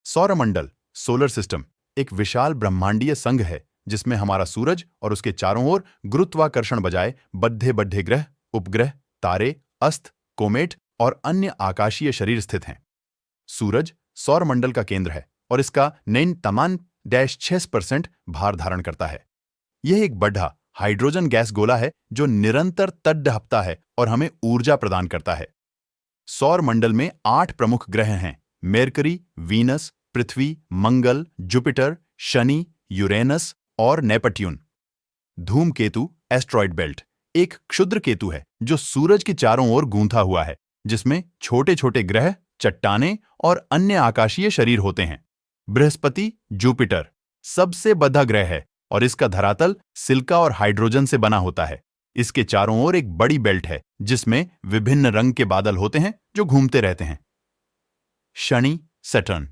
सौरमंडल solar system एक विशाल ब्रह्मांडीय संघ है जिसमें हमारा सूरज और उसके चारों ओर गुरुत्वाकर्षण बजाय बड्ढे बड्ढे ग्रह, उपग्रह, तारे, अस्त, कोमेट और अन्य आकाशीय शरीर स्थित हैं। सूरज सौरमंडल का केंद्र है और इसका 9 भार धारण करता है। यह एक बड़ा हाइड्रोजन गैस गोला है जो निरंतर तट है और हमें ऊर्जा प्रदान करता है। सौरमंडल में 8 प्रमुख ग्रह हैं: मेरकरी, वीनस, पृथ्वी, मंगल, जुपिटर, शनि, यूरेनस और नेपट्यून। धूमकेतु एस्ट्रॉयड बेल्ट एक क्षुद्र केतु है जो सूरज के चारों ओर गूंथा हुआ है, जिसमें छोटे छोटे ग्रह, चट्टानें और अन्य आकाशीय शरीर होते हैं। बृहस्पति जुपिटर सबसे बड़ा ग्रह है और इसका धरातल सिलिका और हाइड्रोजन से बना होता है। इसके चारों ओर एक बड़ी बेल्ट है जिसमें विभिन्न रंग के बादल होते हैं जो घूमते रहते हैं। शनि सैटर्न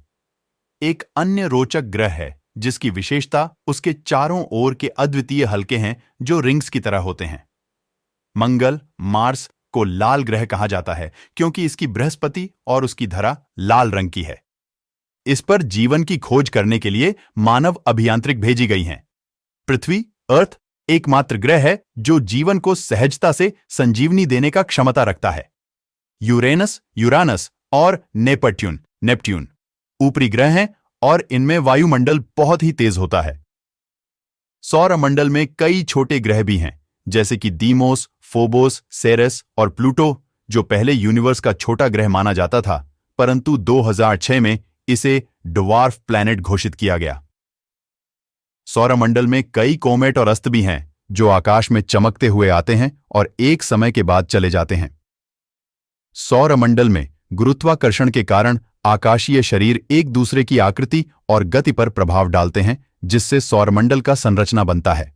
एक अन्य रोचक ग्रह है जिसकी विशेषता उसके चारों ओर के अद्वितीय हल्के हैं जो रिंग्स की तरह होते हैं। मंगल मार्स को लाल ग्रह कहा जाता है क्योंकि इसकी बृहस्पति और उसकी धरा लाल रंग की है। इस पर जीवन की खोज करने के लिए मानव अभियांत्रिक भेजी गई हैं। पृथ्वी अर्थ एकमात्र ग्रह है जो जीवन को सहजता से संजीवनी देने का क्षमता रखता है। यूरेनस यूरानस और नेपट्यून ऊपरी ग्रह हैं और इनमें वायुमंडल बहुत ही तेज होता है। सौरमंडल में कई छोटे ग्रह भी हैं जैसे कि दीमोस, फोबोस, सेरेस और प्लूटो, जो पहले यूनिवर्स का छोटा ग्रह माना जाता था, परंतु 2006 में इसे ड्वार्फ प्लैनेट घोषित किया गया। सौरमंडल में कई कोमेट और अस्त भी हैं जो आकाश में चमकते हुए आते हैं और एक समय के बाद चले जाते हैं। सौरमंडल में गुरुत्वाकर्षण के कारण आकाशीय शरीर एक दूसरे की आकृति और गति पर प्रभाव डालते हैं, जिससे सौरमंडल का संरचना बनता है।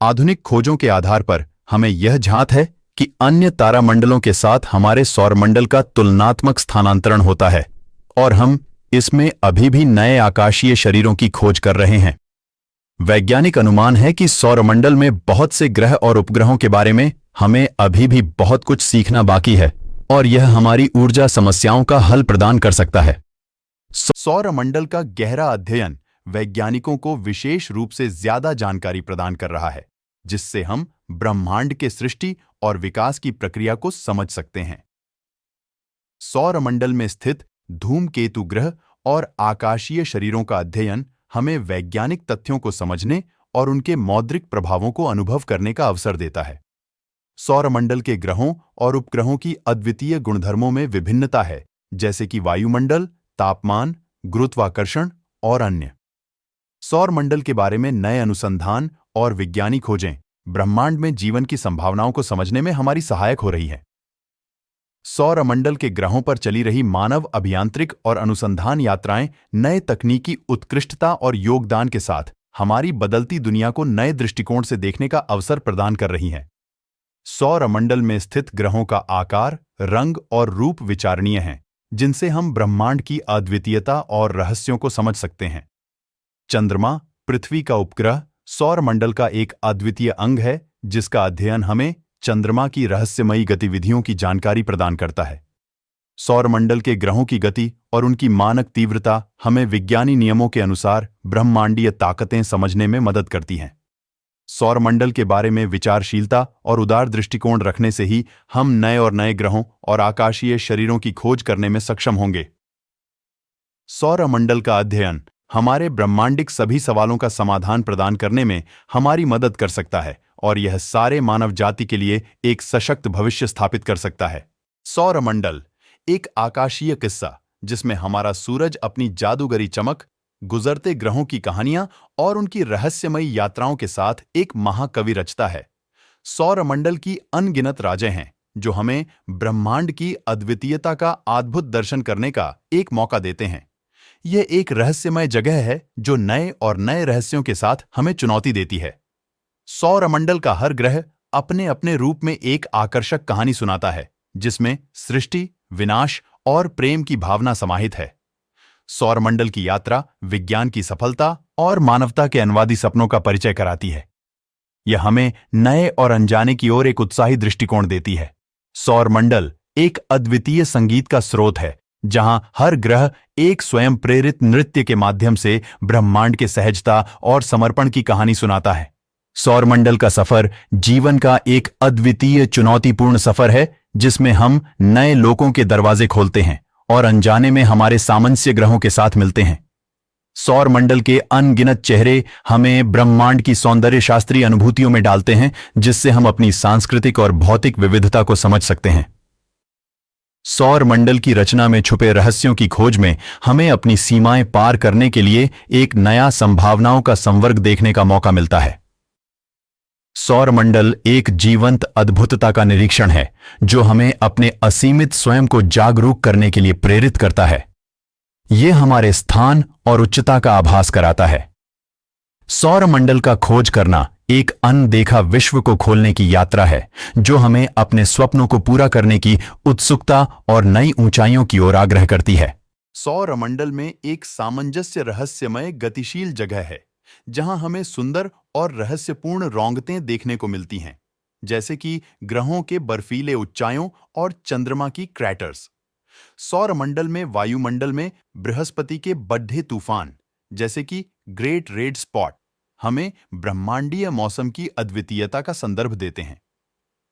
आधुनिक खोजों के आधार पर हमें यह झांत है कि अन्य तारामंडलों के साथ हमारे सौरमंडल का तुलनात्मक स्थानांतरण होता है और हम इसमें अभी भी नए आकाशीय शरीरों की खोज कर रहे हैं। वैज्ञानिक अनुमान है कि सौरमंडल में बहुत से ग्रह और उपग्रहों के बारे में हमें अभी भी बहुत कुछ सीखना बाकी है और यह हमारी ऊर्जा समस्याओं का हल प्रदान कर सकता है। सौरमंडल का गहरा अध्ययन वैज्ञानिकों को विशेष रूप से ज्यादा जानकारी प्रदान कर रहा है, जिससे हम ब्रह्मांड के सृष्टि और विकास की प्रक्रिया को समझ सकते हैं। सौरमंडल में स्थित धूमकेतु ग्रह और आकाशीय शरीरों का अध्ययन हमें वैज्ञानिक तथ्यों को समझने और उनके मौद्रिक प्रभावों को अनुभव करने का अवसर देता है। सौरमंडल के ग्रहों और उपग्रहों की अद्वितीय गुणधर्मों में विभिन्नता है, जैसे कि वायुमंडल, तापमान, गुरुत्वाकर्षण और अन्य। सौरमंडल के बारे में नए अनुसंधान और वैज्ञानिक खोजें ब्रह्मांड में जीवन की संभावनाओं को समझने में हमारी सहायक हो रही है। सौरमंडल के ग्रहों पर चली रही मानव अभियांत्रिक और अनुसंधान यात्राएं नए तकनीकी उत्कृष्टता और योगदान के साथ हमारी बदलती दुनिया को नए दृष्टिकोण से देखने का अवसर प्रदान कर रही हैं। सौरमंडल में स्थित ग्रहों का आकार, रंग और रूप विचारणीय हैं, जिनसे हम ब्रह्मांड की अद्वितीयता और रहस्यों को समझ सकते हैं। चंद्रमा, पृथ्वी का उपग्रह, सौरमंडल का एक अद्वितीय अंग है जिसका अध्ययन हमें चंद्रमा की रहस्यमयी गतिविधियों की जानकारी प्रदान करता है। सौरमंडल के ग्रहों की गति और उनकी मानक तीव्रता हमें विज्ञानी नियमों के अनुसार ब्रह्मांडीय ताकतें समझने में मदद करती हैं। सौरमंडल के बारे में विचारशीलता और उदार दृष्टिकोण रखने से ही हम नए और नए ग्रहों और आकाशीय शरीरों की खोज करने में सक्षम होंगे। सौरमंडल का अध्ययन हमारे ब्रह्मांडिक सभी सवालों का समाधान प्रदान करने में हमारी मदद कर सकता है और यह सारे मानव जाति के लिए एक सशक्त भविष्य स्थापित कर सकता है। सौरमंडल एक आकाशीय किस्सा जिसमें हमारा सूरज अपनी जादूगरी चमक, गुजरते ग्रहों की कहानियां और उनकी रहस्यमयी यात्राओं के साथ एक महाकवि रचता है। सौरमंडल की अनगिनत राजें हैं जो हमें ब्रह्मांड की अद्वितीयता का अद्भुत दर्शन करने का एक मौका देते हैं। यह एक रहस्यमय जगह है जो नए और नए रहस्यों के साथ हमें चुनौती देती है। सौरमंडल का हर ग्रह अपने अपने रूप में एक आकर्षक कहानी सुनाता है जिसमें सृष्टि, विनाश और प्रेम की भावना समाहित है। सौरमंडल की यात्रा विज्ञान की सफलता और मानवता के अनुवादी सपनों का परिचय कराती है। यह हमें नए और अनजाने की ओर एक उत्साही दृष्टिकोण देती है। सौरमंडल एक अद्वितीय संगीत का स्रोत है जहां हर ग्रह एक स्वयं प्रेरित नृत्य के माध्यम से ब्रह्मांड के सहजता और समर्पण की कहानी सुनाता है। सौरमंडल का सफर जीवन का एक अद्वितीय चुनौतीपूर्ण सफर है, जिसमें हम नए लोकों के दरवाजे खोलते हैं और अनजाने में हमारे सामंस्य ग्रहों के साथ मिलते हैं। सौरमंडल के अनगिनत चेहरे हमें ब्रह्मांड की सौंदर्य शास्त्रीय अनुभूतियों में डालते हैं, जिससे हम अपनी सांस्कृतिक और भौतिक विविधता को समझ सकते हैं। सौरमंडल की रचना में छुपे रहस्यों की खोज में हमें अपनी सीमाएं पार करने के लिए एक नया संभावनाओं का संवर्ग देखने का मौका मिलता है। सौरमंडल एक जीवंत अद्भुतता का निरीक्षण है, जो हमें अपने असीमित स्वयं को जागरूक करने के लिए प्रेरित करता है। यह हमारे स्थान और उच्चता का आभास कराता है। सौरमंडल का खोज करना एक अनदेखा विश्व को खोलने की यात्रा है, जो हमें अपने स्वप्नों को पूरा करने की उत्सुकता और नई ऊंचाइयों की ओर आग्रह करती है। सौरमंडल में एक सामंजस्य रहस्यमय गतिशील जगह है, जहां हमें सुंदर और रहस्यपूर्ण रौंगतें देखने को मिलती हैं, जैसे कि ग्रहों के बर्फीले उच्चायों और चंद्रमा की क्रैटर्स। सौरमंडल में वायुमंडल में बृहस्पति के बड्ढे तूफान, जैसे कि ग्रेट रेड स्पॉट, हमें ब्रह्मांडीय मौसम की अद्वितीयता का संदर्भ देते हैं।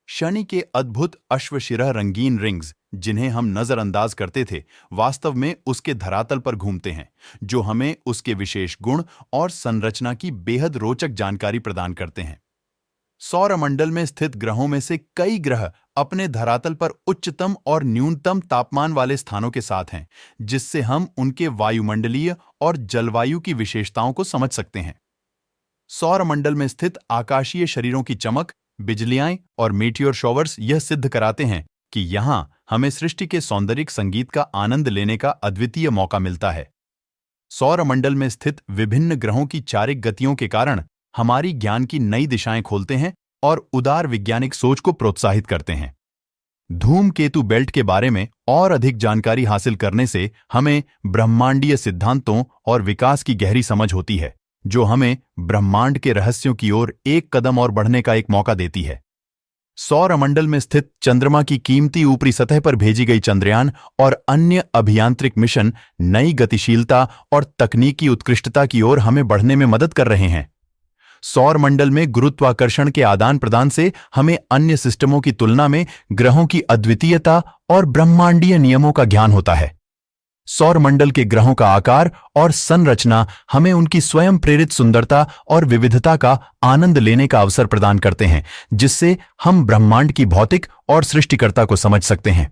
शनि के अद्भुत अश्वशिरः रंगीन रिंग्स, जिन्हें हम नजरअंदाज करते थे, वास्तव में उसके धरातल पर घूमते हैं, जो हमें उसके विशेष गुण और संरचना की बेहद रोचक जानकारी प्रदान करते हैं। सौरमंडल में स्थित ग्रहों में से कई ग्रह अपने धरातल पर उच्चतम और न्यूनतम तापमान वाले स्थानों के साथ हैं, जिससे हम उनके वायुमंडलीय और जलवायु की विशेषताओं को समझ सकते हैं। सौरमंडल में स्थित आकाशीय शरीरों की चमक, बिजलियां और मीटियोर शॉवर्स यह सिद्ध कराते हैं कि यहां हमें सृष्टि के सौंदर्यिक संगीत का आनंद लेने का अद्वितीय मौका मिलता है। सौरमंडल में स्थित विभिन्न ग्रहों की चारिक गतियों के कारण हमारी ज्ञान की नई दिशाएं खोलते हैं और उदार वैज्ञानिक सोच को प्रोत्साहित करते हैं। धूमकेतु बेल्ट के बारे में और अधिक जानकारी हासिल करने से हमें ब्रह्मांडीय सिद्धांतों और विकास की गहरी समझ होती है, जो हमें ब्रह्मांड के रहस्यों की ओर एक कदम और बढ़ने का एक मौका देती है। सौरमंडल में स्थित चंद्रमा की कीमती ऊपरी सतह पर भेजी गई चंद्रयान और अन्य अभियांत्रिक मिशन नई गतिशीलता और तकनीकी उत्कृष्टता की ओर हमें बढ़ने में मदद कर रहे हैं। सौरमंडल में गुरुत्वाकर्षण के आदान प्रदान से हमें अन्य सिस्टमों की तुलना में ग्रहों की अद्वितीयता और ब्रह्मांडीय नियमों का ज्ञान होता है। सौरमंडल के ग्रहों का आकार और संरचना हमें उनकी स्वयं प्रेरित सुंदरता और विविधता का आनंद लेने का अवसर प्रदान करते हैं, जिससे हम ब्रह्मांड की भौतिक और सृष्टिकर्ता को समझ सकते हैं।